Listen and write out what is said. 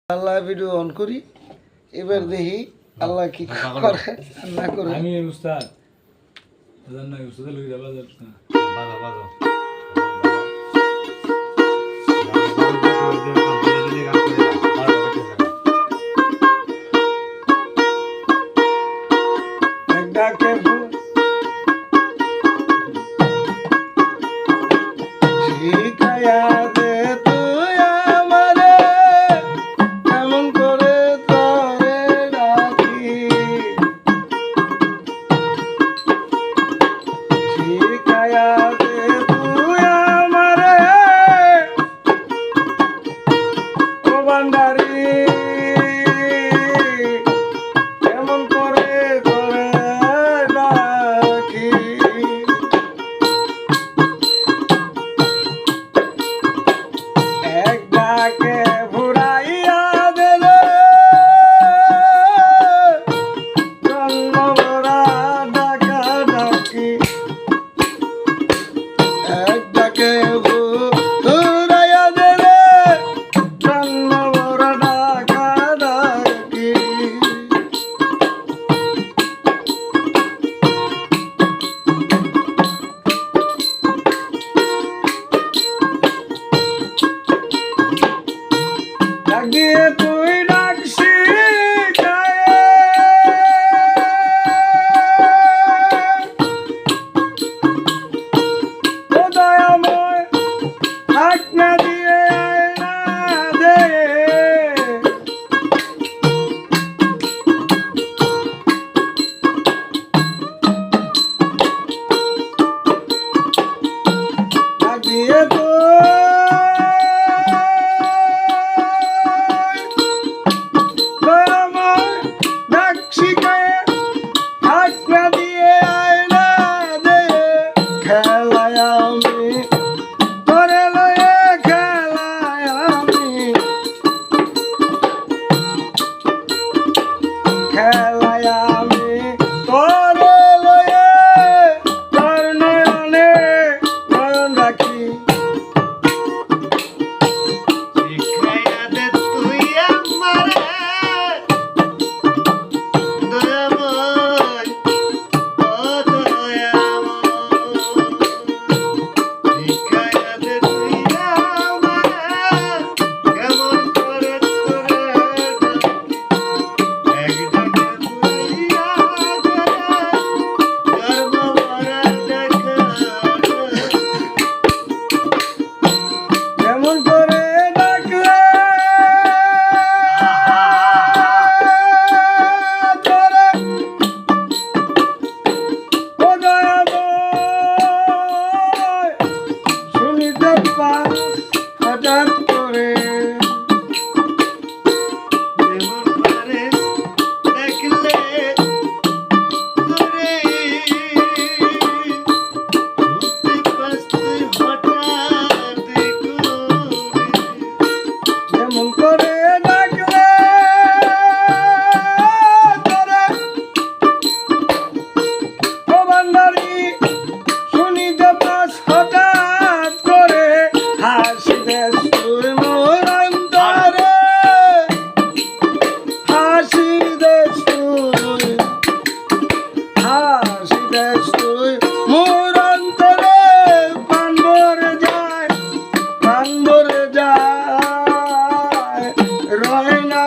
Allah video on করি, এবার দেখি আল্লাহ কি করে না করে। আমি উস্তাদ না উস্তাদ লই যাবা যাস না বাজা বাজা ডাকে শিখায়া দে তুই আমারে, কেমন করে তরে রাখি। শিখায়া দে তুই আমারে, ও ভান্ডারি, কেমন করে তরে রাখি। এক ডাকে ভুরাইয়া দিলে জন্মভরা ডাকা ডাকি। এক ডাকে ভুরাইয়া দিলে জন্মভরা ডাকা ডাকি। ডাকিয়ে তুই ডাকছি গায়ে, ও দয়াময় ডাক না দিয়ে আয় না দে। ডাকিয়ে খেলায় আমি তোরে লয়ে তোর নয়নে নয়ন রাখি। শিখাইয়া দে তুই আমারে দয়াময়, ও দয়াময়। শিখাইয়া দে তুই আমারে, কেমন করে তোরে ডাকি। এক ডাকে ভুলাইয়া গেলে জন্মভরা ডাকা ডাকি। কেমন করে ডাকলে তোরে, ও দয়াময়, শুনিতে পাস হঠাৎ করে। যেমন করে দেখলে তোরে, শুনতে পাস তুই হঠাৎ করে। কেমন করে ডাকলে তোরে, ও ভান্ডারি, শুনিতে পাস হঠাৎ করে। হাসি দেশ তুই মোর অন্তরে, হাসি দেশ তুই, হাসি দেশ তুই মোর অন্তরে। প্রাণ ভরে যায়, প্রাণ ভরে যায়, রয় না